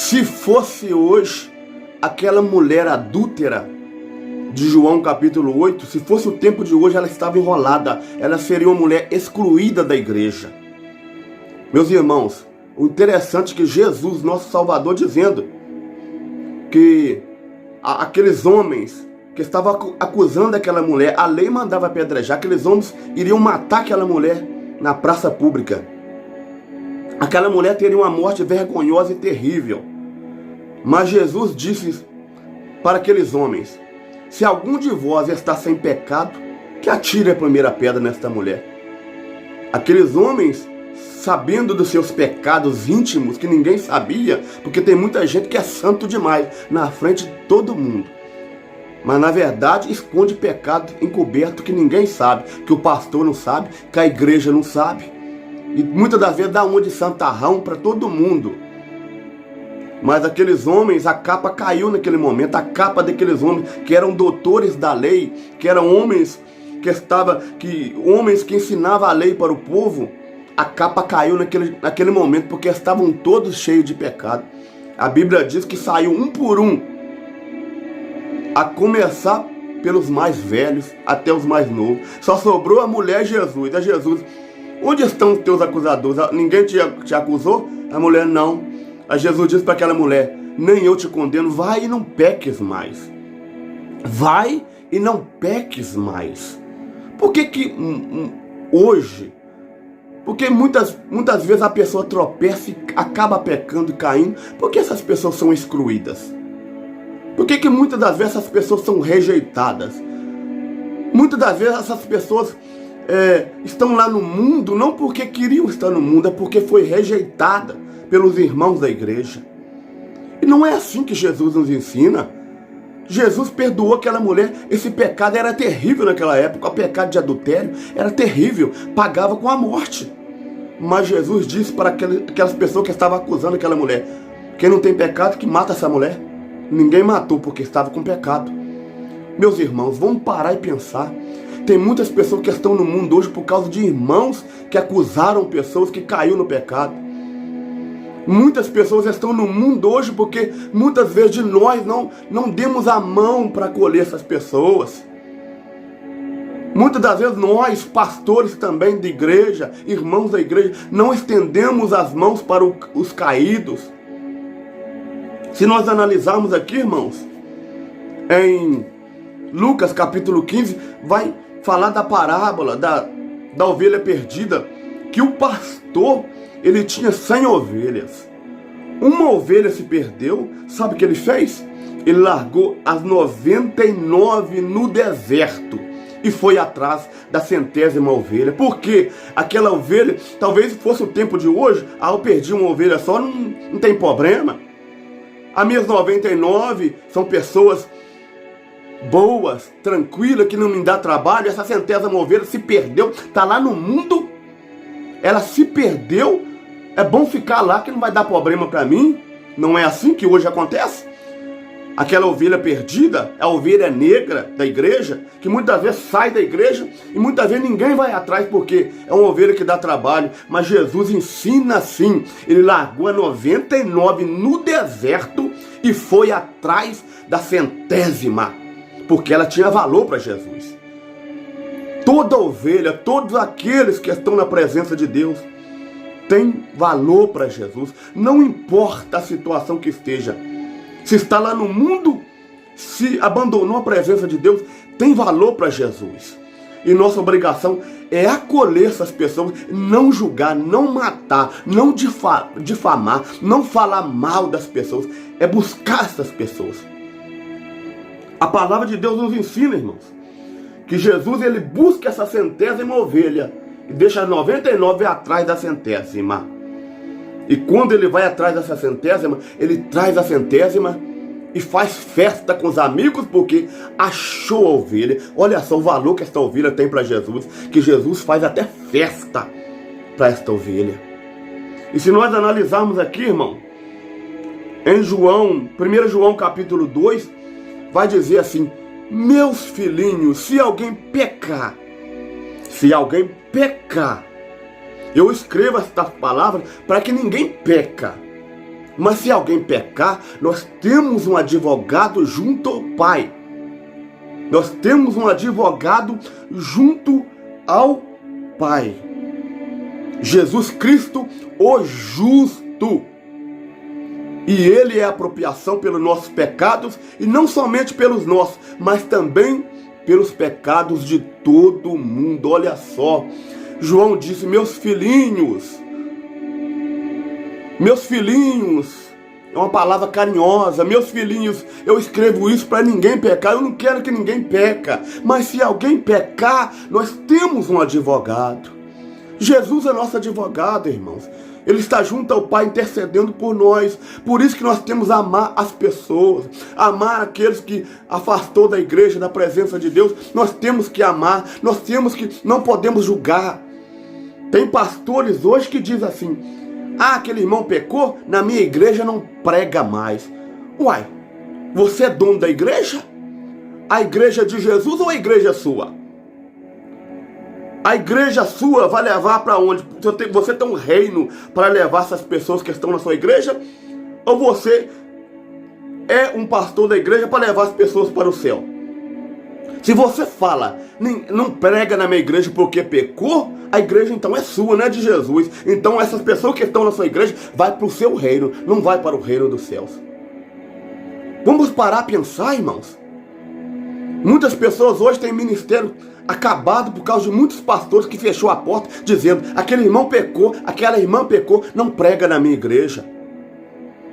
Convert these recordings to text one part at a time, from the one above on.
Se fosse hoje aquela mulher adúltera de João capítulo 8, se fosse o tempo de hoje, ela estava enrolada, ela seria uma mulher excluída da igreja. Meus irmãos, o interessante é que Jesus, nosso Salvador, dizendo que aqueles homens que estavam acusando aquela mulher, a lei mandava apedrejar, aqueles homens iriam matar aquela mulher na praça pública. Aquela mulher teria uma morte vergonhosa e terrível. Mas Jesus disse para aqueles homens: se algum de vós está sem pecado, que atire a primeira pedra nesta mulher. Aqueles homens, sabendo dos seus pecados íntimos, que ninguém sabia, porque tem muita gente que é santo demais, na frente de todo mundo. Mas na verdade esconde pecado encoberto que ninguém sabe, que o pastor não sabe, que a igreja não sabe. E muitas das vezes dá uma de santarrão para todo mundo. Mas aqueles homens, a capa caiu naquele momento, a capa daqueles homens que eram doutores da lei, que eram homens homens que ensinavam a lei para o povo, a capa caiu naquele momento, porque estavam todos cheios de pecado. A Bíblia diz que saiu um por um, a começar pelos mais velhos até os mais novos. Só sobrou a mulher Jesus. A Jesus: onde estão os teus acusadores? Ninguém te acusou? A mulher: não. A Jesus disse para aquela mulher: nem eu te condeno, vai e não peques mais. Vai e não peques mais. Por que hoje? Porque muitas vezes a pessoa tropeça e acaba pecando e caindo. Por que essas pessoas são excluídas? Por que muitas das vezes essas pessoas são rejeitadas? Muitas das vezes essas pessoas estão lá no mundo não porque queriam estar no mundo, é porque foi rejeitada pelos irmãos da igreja. E não é assim que Jesus nos ensina. Jesus perdoou aquela mulher. Esse pecado era terrível naquela época. O pecado de adultério era terrível, pagava com a morte. Mas Jesus disse para aquelas pessoas que estavam acusando aquela mulher: quem não tem pecado, que mata essa mulher. Ninguém matou porque estava com pecado. Meus irmãos, vamos parar e pensar. Tem muitas pessoas que estão no mundo hoje por causa de irmãos que acusaram pessoas que caiu no pecado. Muitas pessoas estão no mundo hoje porque muitas vezes de nós não demos a mão para acolher essas pessoas. Muitas das vezes nós, pastores também de igreja, irmãos da igreja, não estendemos as mãos para os caídos. Se nós analisarmos aqui, irmãos, em Lucas capítulo 15, vai falar da parábola da ovelha perdida, que o pastor, ele tinha 100 ovelhas. Uma ovelha se perdeu, sabe o que ele fez? Ele largou as 99 no deserto e foi atrás da 100ª ovelha. Porque aquela ovelha, talvez fosse o tempo de hoje, eu perdi uma ovelha só, não tem problema. As minhas 99 são pessoas boas, tranquilas, que não me dá trabalho. Essa 100ª ovelha se perdeu, está lá no mundo, ela se perdeu. É bom ficar lá que não vai dar problema para mim. Não é assim que hoje acontece? Aquela ovelha perdida, a ovelha negra da igreja, que muitas vezes sai da igreja e muitas vezes ninguém vai atrás porque é uma ovelha que dá trabalho. Mas Jesus ensina assim. Ele largou a 99 no deserto e foi atrás da 100ª, porque ela tinha valor para Jesus. Toda ovelha, todos aqueles que estão na presença de Deus, tem valor para Jesus. Não importa a situação que esteja. Se está lá no mundo, se abandonou a presença de Deus, tem valor para Jesus. E nossa obrigação é acolher essas pessoas, não julgar, não matar, não difamar, não falar mal das pessoas. É buscar essas pessoas. A palavra de Deus nos ensina, irmãos, que Jesus, ele busca essa 100ª ovelha e deixa as 99 atrás da 100ª. E quando ele vai atrás dessa 100ª, ele traz a 100ª e faz festa com os amigos porque achou a ovelha. Olha só o valor que esta ovelha tem para Jesus, que Jesus faz até festa para esta ovelha. E se nós analisarmos aqui, irmão, em 1 João capítulo 2, vai dizer assim: meus filhinhos, se alguém pecar, eu escrevo estas palavras para que ninguém peca. Mas se alguém pecar, nós temos um advogado junto ao Pai. Nós temos um advogado junto ao Pai. Jesus Cristo, o justo. E Ele é a apropriação pelos nossos pecados, e não somente pelos nossos, mas também pelos pecados de todo mundo. Olha só, João disse: meus filhinhos, é uma palavra carinhosa, meus filhinhos, eu escrevo isso para ninguém pecar, eu não quero que ninguém peca, mas se alguém pecar, nós temos um advogado. Jesus é nosso advogado, irmãos. Ele está junto ao Pai intercedendo por nós. Por isso que nós temos que amar as pessoas, amar aqueles que afastou da igreja, da presença de Deus. Nós temos que amar, não podemos julgar. Tem pastores hoje que dizem assim: aquele irmão pecou, na minha igreja não prega mais. Uai, você é dono da igreja? A igreja de Jesus ou a igreja sua? A igreja sua vai levar para onde? Você tem um reino para levar essas pessoas que estão na sua igreja? Ou você é um pastor da igreja para levar as pessoas para o céu? Se você fala, não prega na minha igreja porque pecou, a igreja então é sua, não é de Jesus. Então essas pessoas que estão na sua igreja vai para o seu reino, não vai para o reino dos céus. Vamos parar a pensar, irmãos. Muitas pessoas hoje têm ministério acabado por causa de muitos pastores que fechou a porta dizendo: aquele irmão pecou, aquela irmã pecou, não prega na minha igreja.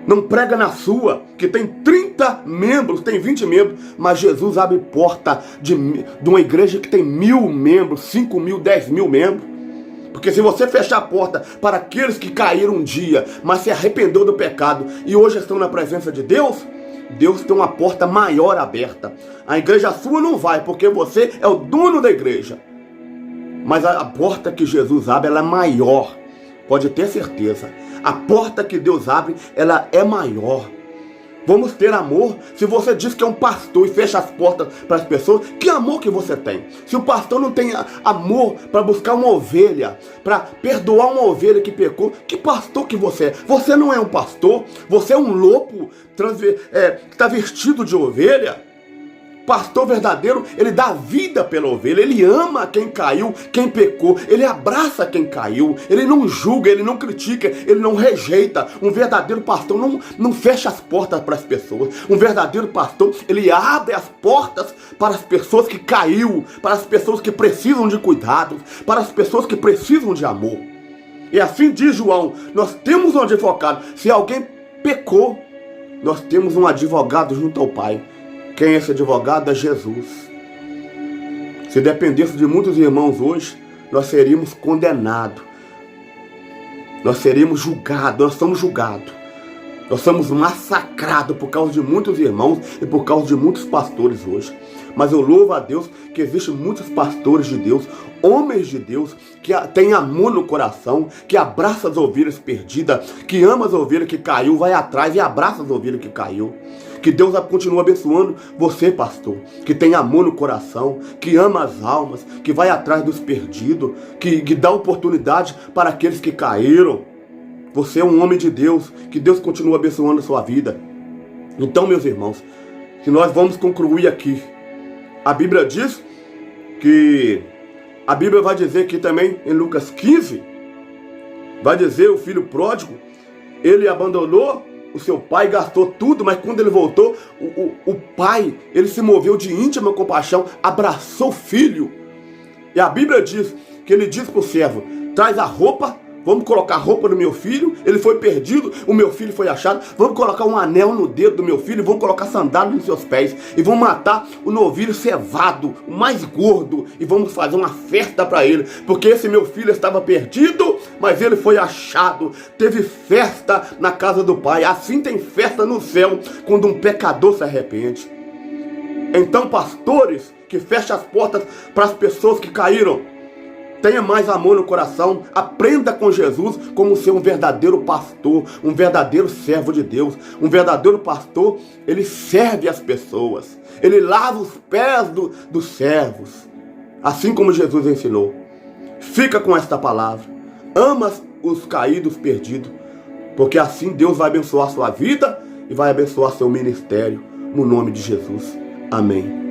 Não prega na sua, que tem 30 membros, tem 20 membros, mas Jesus abre porta de uma igreja que tem 1000 membros, 5.000, 10.000 membros. Porque se você fechar a porta para aqueles que caíram um dia, mas se arrependeu do pecado e hoje estão na presença de Deus, Deus tem uma porta maior aberta. A igreja sua não vai, porque você é o dono da igreja. Mas a porta que Jesus abre, ela é maior. Pode ter certeza. A porta que Deus abre, ela é maior. Vamos ter amor. Se você diz que é um pastor e fecha as portas para as pessoas, que amor que você tem? Se o pastor não tem amor para buscar uma ovelha, para perdoar uma ovelha que pecou, que pastor que você é? Você não é um pastor, você é um lobo que está vestido de ovelha. Pastor verdadeiro, ele dá vida pela ovelha, ele ama quem caiu, quem pecou, ele abraça quem caiu, ele não julga, ele não critica, ele não rejeita. Um verdadeiro pastor não fecha as portas para as pessoas. Um verdadeiro pastor, ele abre as portas para as pessoas que caiu, para as pessoas que precisam de cuidados, para as pessoas que precisam de amor. E assim diz João, nós temos um advogado. Se alguém pecou, nós temos um advogado junto ao Pai. Quem é esse advogado? É Jesus. Se dependesse de muitos irmãos hoje, nós seríamos condenados. Nós seríamos julgados, nós somos julgados. Nós somos massacrados por causa de muitos irmãos e por causa de muitos pastores hoje. Mas eu louvo a Deus que existem muitos pastores de Deus, homens de Deus, que têm amor no coração, que abraça as ovelhas perdidas, que ama as ovelhas que caiu, vai atrás e abraça as ovelhas que caiu. Que Deus continue abençoando você, pastor, que tem amor no coração, que ama as almas, que vai atrás dos perdidos, que dá oportunidade para aqueles que caíram. Você é um homem de Deus, que Deus continue abençoando a sua vida. Então, meus irmãos, que nós vamos concluir aqui. A Bíblia diz que, a Bíblia vai dizer aqui também em Lucas 15, vai dizer o filho pródigo, ele abandonou o seu pai, gastou tudo, mas quando ele voltou, o pai, ele se moveu de íntima compaixão, abraçou o filho. E a Bíblia diz que ele diz para o servo: traz a roupa, vamos colocar a roupa no meu filho, ele foi perdido, o meu filho foi achado, vamos colocar um anel no dedo do meu filho, vamos colocar sandália nos seus pés, e vamos matar o novilho cevado, o mais gordo, e vamos fazer uma festa para ele, porque esse meu filho estava perdido, mas ele foi achado. Teve festa na casa do Pai. Assim tem festa no céu quando um pecador se arrepende. Então, pastores que fecham as portas para as pessoas que caíram, tenha mais amor no coração, aprenda com Jesus como ser um verdadeiro pastor, um verdadeiro servo de Deus. Um verdadeiro pastor, ele serve as pessoas, ele lava os pés dos servos, assim como Jesus ensinou. Fica com esta palavra, ama os caídos, perdidos, porque assim Deus vai abençoar a sua vida e vai abençoar seu ministério, no nome de Jesus. Amém.